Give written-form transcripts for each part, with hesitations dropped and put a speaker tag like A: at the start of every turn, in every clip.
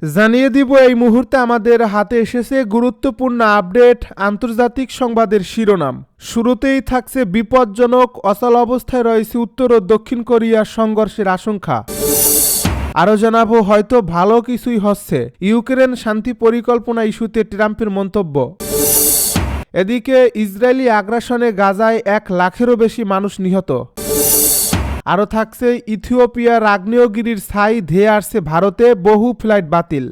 A: জানিয়ে দিব এই মুহূর্তে আমাদের হাতে এসেছে গুরুত্বপূর্ণ আপডেট আন্তর্জাতিক সংবাদের শিরোনাম। শুরুতেই থাকছে বিপজ্জনক অচল অবস্থায় রয়েছে উত্তর ও দক্ষিণ কোরিয়ার সংঘর্ষের আশঙ্কা। আরও জানাবো হয়তো ভালো কিছুই হচ্ছে, ইউক্রেন শান্তি পরিকল্পনা ইস্যুতে ট্রাম্পের মন্তব্য। এদিকে ইসরায়েলি আগ্রাসনে গাজায় 1 লাখেরও বেশি মানুষ নিহত। আরও থাকছে ইথিওপিয়ার আগ্নেয়গিরির ছাই ধেয়ে আসছে ভারতে, বহু ফ্লাইট বাতিল।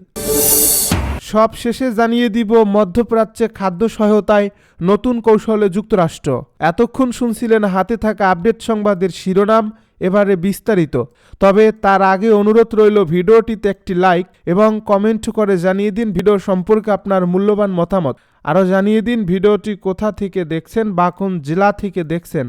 A: সব শেষে জানিয়ে দিব মধ্যপ্রাচ্যে খাদ্য সহায়তায় নতুন কৌশলে যুক্তরাষ্ট্র। এতক্ষণ শুনছিলেন হাতে থাকা আপডেট সংবাদের শিরোনাম, এবারে বিস্তারিত। তবে তার আগে অনুরোধ রইল ভিডিওটিতে একটি লাইক এবং কমেন্ট করে জানিয়ে দিন ভিডিও সম্পর্কে আপনার মূল্যবান মতামত। আরও জানিয়ে দিন ভিডিওটি কোথা থেকে দেখছেন বা কোন জেলা থেকে দেখছেন।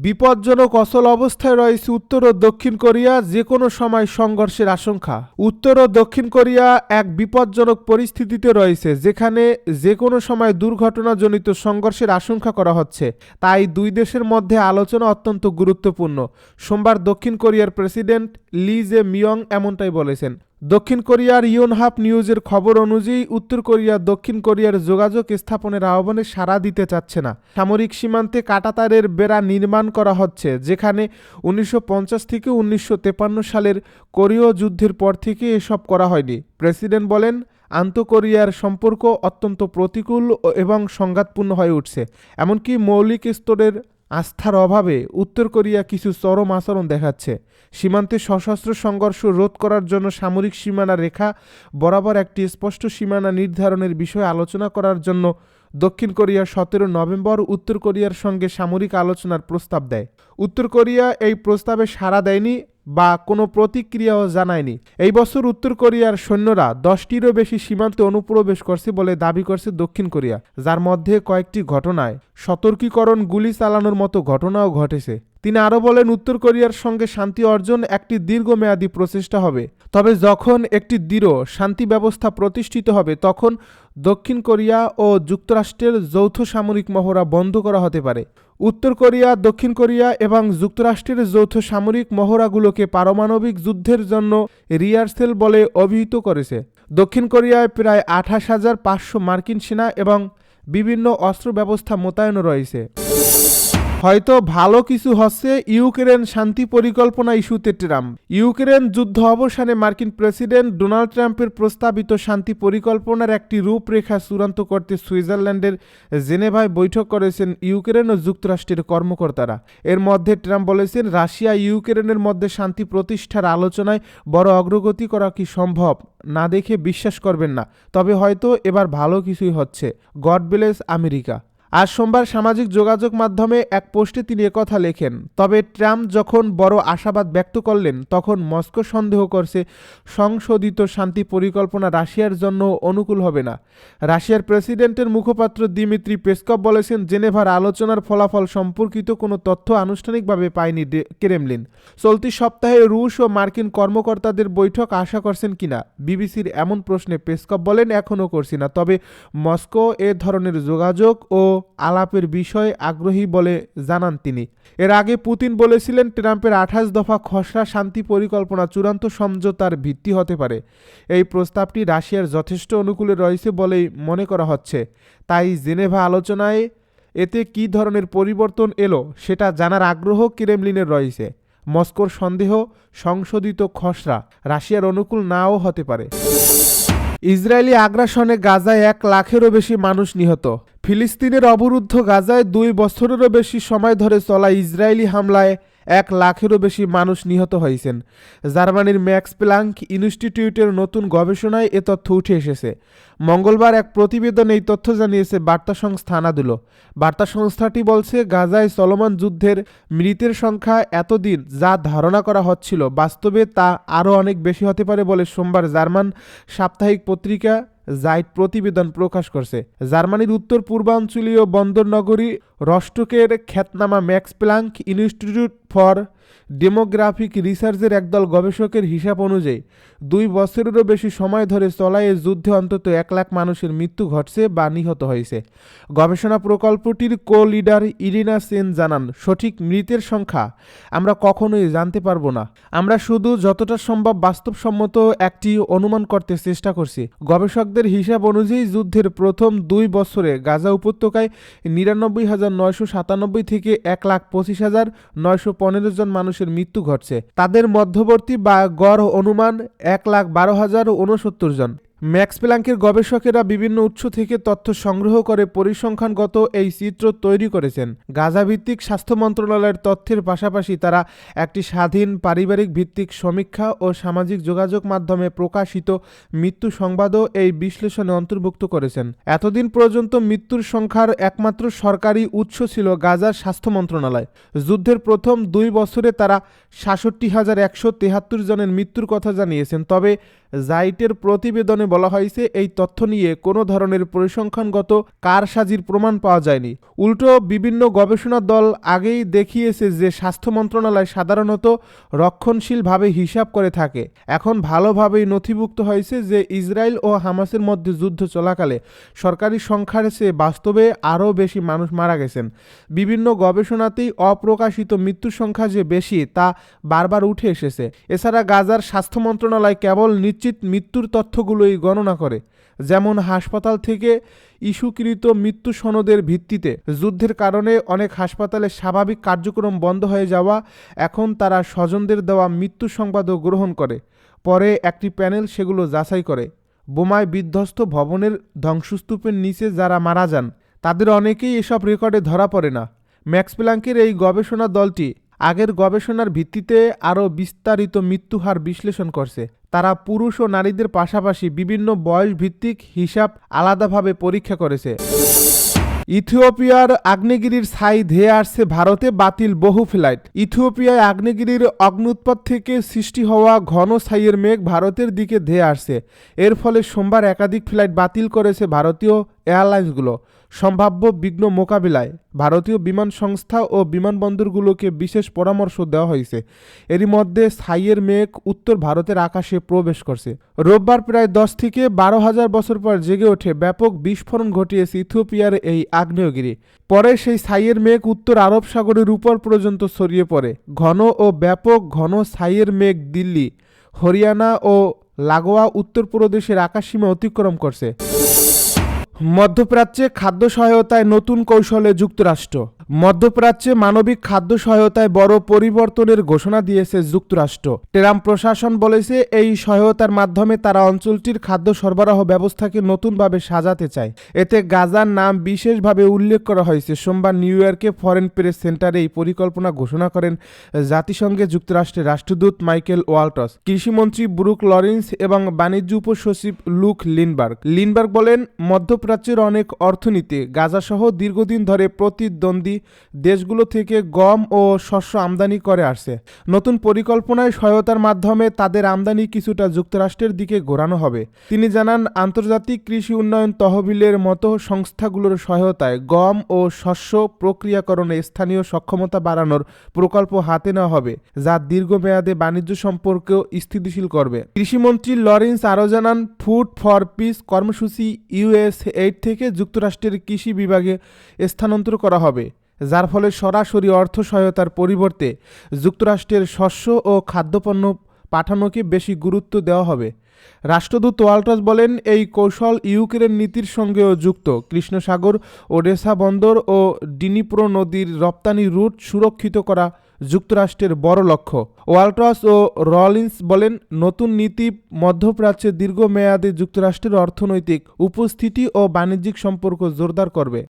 A: বিপজ্জনক অচল অবস্থায় রয়েছে উত্তর ও দক্ষিণ কোরিয়া, যে কোনো সময় সংঘর্ষের আশঙ্কা। উত্তর ও দক্ষিণ কোরিয়া এক বিপজ্জনক পরিস্থিতিতে রয়েছে, যেখানে যে কোনো সময় দুর্ঘটনাজনিত সংঘর্ষের আশঙ্কা করা হচ্ছে। তাই দুই দেশের মধ্যে আলোচনা অত্যন্ত গুরুত্বপূর্ণ। সোমবার দক্ষিণ কোরিয়ার প্রেসিডেন্ট লি জে মিয়ং এমনটাই বলেছেন। দক্ষিণ কোরিয়ার ইয়নহাপ নিউজের খবর অনুযায়ী উত্তর কোরিয়া দক্ষিণ কোরিয়ার যোগাযোগ স্থাপনের আহ্বানে সাড়া দিতে চাচ্ছে না। সামরিক সীমান্তে কাঁটাতারের বেড়া নির্মাণ করা হচ্ছে, যেখানে 1950 থেকে 1953 সালের কোরীয় যুদ্ধের পর থেকে এসব করা হয়নি। প্রেসিডেন্ট বলেন, আন্তঃকোরিয়ার সম্পর্ক অত্যন্ত প্রতিকূল এবং সংঘাতপূর্ণ হয়ে উঠছে। এমনকি মৌলিক স্তরের আস্থার অভাবে উত্তর কোরিয়া কিছু চরম আচরণ দেখাচ্ছে। সীমান্তে সশস্ত্র সংঘর্ষ রোধ করার জন্য সামরিক সীমানা রেখা বরাবর একটি স্পষ্ট সীমানা নির্ধারণের বিষয়ে আলোচনা করার জন্য দক্ষিণ কোরিয়া 17 নভেম্বর উত্তর কোরিয়ার সঙ্গে সামরিক আলোচনার প্রস্তাব দেয়। উত্তর কোরিয়া এই প্রস্তাবে সাড়া দেয়নি বা কোনো প্রতিক্রিয়াও জানায়নি। এই বছর উত্তর কোরিয়ার সৈন্যরা 10টিরও বেশি সীমান্তে অনুপ্রবেশ করছে বলে দাবি করছে দক্ষিণ কোরিয়া, যার মধ্যে কয়েকটি ঘটনায় সতর্কীকরণ গুলি চালানোর মতো ঘটনাও ঘটেছে। তিনি আরও বলেন, উত্তর কোরিয়ার সঙ্গে শান্তি অর্জন একটি দীর্ঘমেয়াদী প্রচেষ্টা হবে, তবে যখন একটি দৃঢ় শান্তি ব্যবস্থা প্রতিষ্ঠিত হবে তখন দক্ষিণ কোরিয়া ও যুক্তরাষ্ট্রের যৌথ সামরিক মহড়া বন্ধ করা হতে পারে। উত্তর কোরিয়া, দক্ষিণ কোরিয়া এবং যুক্তরাষ্ট্রের যৌথ সামরিক মহড়াগুলোকে পারমাণবিক যুদ্ধের জন্য রিহার্সেল বলে অভিহিত করেছে। দক্ষিণ কোরিয়ায় প্রায় 28,500 মার্কিন সেনা এবং বিভিন্ন অস্ত্র ব্যবস্থা মোতায়েন রয়েছে। হয়তো ভালো কিছু হচ্ছে, ইউক্রেন শান্তি পরিকল্পনা ইস্যুতে ট্রাম্প। ইউক্রেন যুদ্ধ অবসানে মার্কিন প্রেসিডেন্ট ডোনাল্ড ট্রাম্পের প্রস্তাবিত শান্তি পরিকল্পনার একটি রূপরেখা চূড়ান্ত করতে সুইজারল্যান্ডের জেনেভায় বৈঠক করেছেন ইউক্রেন ও যুক্তরাষ্ট্রের কর্মকর্তারা। এর মধ্যে ট্রাম্প বলেছেন, রাশিয়া ইউক্রেনের মধ্যে শান্তি প্রতিষ্ঠার আলোচনায় বড় অগ্রগতি করা কি সম্ভব না দেখে বিশ্বাস করবেন না, তবে হয়তো এবার ভালো কিছুই হচ্ছে। God bless America. আজ সোমবার সামাজিক যোগাযোগ মাধ্যমে এক পোস্টে তিনি একথা লেখেন। তবে ট্রাম্প যখন বড় আশাবাদ ব্যক্ত করলেন, তখন মস্কো সন্দেহ করছে সংশোধিত শান্তি পরিকল্পনা রাশিয়ার জন্য অনুকূল হবে না। রাশিয়ার প্রেসিডেন্টের মুখপাত্র দিমিত্রি পেসকভ বলেছেন, জেনেভার আলোচনার ফলাফল সম্পর্কিত কোনো তথ্য আনুষ্ঠানিকভাবে পায়নি ক্রেমলিন। চলতি সপ্তাহে রুশ ও মার্কিন কর্মকর্তাদের বৈঠক আশা করছেন কিনা বিবিসির এমন প্রশ্নে পেসকভ বলেন, এখনও করছি না, তবে মস্কো এ ধরনের যোগাযোগ ও আলাপের বিষয়ে আগ্রহী বলে জানান তিনি। এর আগে পুতিন বলেছিলেন, ট্রাম্পের 28 দফা খসড়া শান্তি পরিকল্পনা চূড়ান্ত সমঝোতার ভিত্তি হতে পারে। এই প্রস্তাবটি রাশিয়ার যথেষ্ট অনুকূলে রয়েছে বলেই মনে করা হচ্ছে। তাই জেনেভা আলোচনায় এতে কী ধরনের পরিবর্তন এলো সেটা জানার আগ্রহ ক্রেমলিনের রয়েছে। মস্কোর সন্দেহ, সংশোধিত খসড়া রাশিয়ার অনুকূল নাও হতে পারে। ইসরায়েলি আগ্রাসনে গাজায় 1 লাখেরও বেশি মানুষ নিহত। ফিলিস্তিনের অবরুদ্ধ গাজায় 2 বছরেরও বেশি সময় ধরে চলা ইসরায়েলি হামলায় 1 লাখেরও বেশি মানুষ নিহত হয়েছেন। জার্মানির ম্যাক্স প্লাঙ্ক ইনস্টিটিউটের নতুন গবেষণায় এ তথ্য উঠে এসেছে। মঙ্গলবার এক প্রতিবেদনে এই তথ্য জানিয়েছে বার্তা সংস্থা আনাদুলো। বার্তা সংস্থাটি বলছে, গাজায় চলমান যুদ্ধের মৃতের সংখ্যা এতদিন যা ধারণা করা হচ্ছিল, বাস্তবে তা আরও অনেক বেশি হতে পারে বলে সোমবার জার্মান সাপ্তাহিক পত্রিকা জাইট প্রতিবেদন প্রকাশ করছে। জার্মানির উত্তর পূর্বাঞ্চলীয় বন্দর নগরী রস্টকের খ্যাতনামা Max Planck Institute for Demographic রিসার্চের একদল গবেষকের হিসাব অনুযায়ী 2 বছরেরও বেশি সময় ধরে চলা এই যুদ্ধে অন্তত 1 লাখ মানুষের মৃত্যু ঘটছে বা নিহত হয়েছে। গবেষণা প্রকল্পটির কো-লিডার ইরিনা সেন জানান, সঠিক মৃতের সংখ্যা আমরা কখনোই জানতে পারবো না। আমরা শুধু যতটা সম্ভব বাস্তবসম্মত একটি অনুমান করতে চেষ্টা করছি। গবেষকদের হিসাব অনুযায়ী যুদ্ধের প্রথম 2 বছরে গাজা উপত্যকায় 99,997 থেকে 1,25,915 জন মানুষের মৃত্যু ঘটছে। তাদের মধ্যবর্তী বা গড় অনুমান 1,12,069 জন। ম্যাক্স প্ল্যাঙ্কের গবেষকেরা বিভিন্ন উৎস থেকে তথ্য সংগ্রহ করে পরিসংখ্যানগত এই চিত্র তৈরি করেছেন। গাজা ভিত্তিক স্বাস্থ্য মন্ত্রণালয়ের তথ্যের পাশাপাশি তারা একটি স্বাধীন পারিবারিক ভিত্তিক সমীক্ষা ও সামাজিক যোগাযোগ মাধ্যমে প্রকাশিত মৃত্যু সংবাদও এই বিশ্লেষণে অন্তর্ভুক্ত করেছেন। এতদিন পর্যন্ত মৃত্যুর সংখ্যার একমাত্র সরকারি উৎস ছিল গাজার স্বাস্থ্য মন্ত্রণালয়। যুদ্ধের প্রথম 2 বছরে তারা 66,173 জনের মৃত্যুর কথা জানিয়েছেন। তবে জাইটের প্রতিবেদনে বলা হয়েছে এই তথ্য নিয়ে কোনো ধরনের পরিসংখ্যানগত কারসাজির প্রমাণ পাওয়া যায়নি। উল্টো বিভিন্ন গবেষণা দল আগেই দেখিয়েছে যে স্বাস্থ্য মন্ত্রণালয় সাধারণত রক্ষণশীলভাবে হিসাব করে থাকে। এখন ভালোভাবেই নথিভুক্ত হয়েছে যে ইসরায়েল ও হামাসের মধ্যে যুদ্ধ চলাকালে সরকারি সংখ্যার চেয়ে বাস্তবে আরও বেশি মানুষ মারা গেছেন। বিভিন্ন গবেষণাতেই অপ্রকাশিত মৃত্যুর সংখ্যা যে বেশি তা বারবার উঠে এসেছে। এছাড়া গাজার স্বাস্থ্য মন্ত্রণালয় কেবল নিশ্চিত মৃত্যুর তথ্যগুলোই গণনা করে, যেমন হাসপাতাল থেকে ইস্যুকৃত মৃত্যু সনদের ভিত্তিতে। যুদ্ধের কারণে অনেক হাসপাতালে স্বাভাবিক কার্যক্রম বন্ধ হয়ে যাওয়া এখন তারা স্বজনদের দেওয়া মৃত্যু সংবাদও গ্রহণ করে। পরে একটি প্যানেল সেগুলো যাচাই করে। বোমায় বিধ্বস্ত ভবনের ধ্বংসস্তূপের নিচে যারা মারা যান তাদের অনেকেই এসব রেকর্ডে ধরা পড়ে না। ম্যাক্স প্ল্যাঙ্কের এই গবেষণা দলটি আগের গবেষণার ভিত্তিতে আরও বিস্তারিত মৃত্যুহার বিশ্লেষণ করছে। তারা পুরুষ ও নারীদের পাশাপাশি বিভিন্ন বয়স ভিত্তিক হিসাব আলাদাভাবে পরীক্ষা করেছে। ইথিওপিয়ার আগ্নেয়গিরির ছাই ধেয়ে আসছে ভারতে, বাতিল বহু ফ্লাইট। ইথিওপিয়ায় আগ্নেয়গিরির অগ্ন্যুৎপাত থেকে সৃষ্টি হওয়া ঘন ছাইয়ের মেঘ ভারতের দিকে ধেয়ে আসছে। এর ফলে সোমবার একাধিক ফ্লাইট বাতিল করেছে ভারতীয় এয়ারলাইন্সগুলো। সম্ভাব্য বিঘ্ন মোকাবিলায় ভারতীয় বিমান সংস্থা ও বিমানবন্দরগুলোকে বিশেষ পরামর্শ দেওয়া হয়েছে। এরই মধ্যে ছাইয়ের মেঘ উত্তর ভারতের আকাশে প্রবেশ করছে। রোববার প্রায় 10 থেকে 12,000 বছর পর জেগে ওঠে ব্যাপক বিস্ফোরণ ঘটিয়েছে ইথিওপিয়ার এই আগ্নেয়গিরি। পরে সেই ছাইয়ের মেঘ উত্তর আরব সাগরের উপর পর্যন্ত ছড়িয়ে পড়ে। ঘন ও ব্যাপক ঘন ছাইয়ের মেঘ দিল্লি, হরিয়ানা ও লাগোয়া উত্তরপ্রদেশের আকাশসীমা অতিক্রম করছে। মধ্যপ্রাচ্যে খাদ্য সহায়তায় নতুন কৌশলে যুক্তরাষ্ট্র। মধ্যপ্রাচ্যে মানবিক খাদ্য সহায়তায় বড় পরিবর্তনের ঘোষণা দিয়েছে যুক্তরাষ্ট্র। ট্রাম্প প্রশাসন বলেছে এই সহায়তার মাধ্যমে তারা অঞ্চলটির খাদ্য সরবরাহ ব্যবস্থাকে নতুনভাবে সাজাতে চায়। এতে গাজার নাম বিশেষভাবে উল্লেখ করা হয়েছে। সোমবার নিউ ইয়র্কে ফরেন প্রেস সেন্টারে এই পরিকল্পনা ঘোষণা করেন জাতিসংঘে যুক্তরাষ্ট্রের রাষ্ট্রদূত মাইকেল ওয়াল্টস, কৃষিমন্ত্রী ব্রুক লরেন্স এবং বাণিজ্য উপসচিব লুক লিনবার্গ বলেন, মধ্যপ্রাচ্যের অনেক অর্থনীতি গাজাসহ দীর্ঘদিন ধরে প্রতিদ্বন্দ্বী দেশগুলো থেকে গম ও শস্য আমদানি করে আসছে। নতুন পরিকল্পনায় সহায়তার মাধ্যমে তাদের আমদানি কিছুটা যুক্তরাষ্ট্রের দিকে ঘোরানো হবে। তিনি জানান, আন্তর্জাতিক কৃষি উন্নয়ন তহবিলের মতো সংস্থাগুলোর সহায়তায় গম ও শস্য প্রক্রিয়াকরণে স্থানীয় সক্ষমতা বাড়ানোর প্রকল্প হাতে নেওয়া হবে, যা দীর্ঘমেয়াদে বাণিজ্য সম্পর্কেও স্থিতিশীল করবে। কৃষিমন্ত্রী লরেন্স আরও জানান, ফুড ফর পিস কর্মসূচি USAID থেকে যুক্তরাষ্ট্রের কৃষি বিভাগে স্থানান্তর করা হবে, যার ফলে সরাসরি অর্থ সহায়তার পরিবর্তে যুক্তরাষ্ট্রের শস্য ও খাদ্যপণ্য পাঠানোকে বেশি গুরুত্ব দেওয়া হবে। রাষ্ট্রদূত ওয়াল্টস বলেন, এই কৌশল ইউক্রেন নীতির সঙ্গেও যুক্ত। কৃষ্ণসাগর, ওডেসা বন্দর ও ডিনিপ্রো নদীর রপ্তানি রুট সুরক্ষিত করা যুক্তরাষ্ট্রের বড় লক্ষ্য। ওয়াল্টস ও রলিন্স বলেন, নতুন নীতি মধ্যপ্রাচ্যে দীর্ঘমেয়াদে যুক্তরাষ্ট্রের অর্থনৈতিক উপস্থিতি ও বাণিজ্যিক সম্পর্ক জোরদার করবে।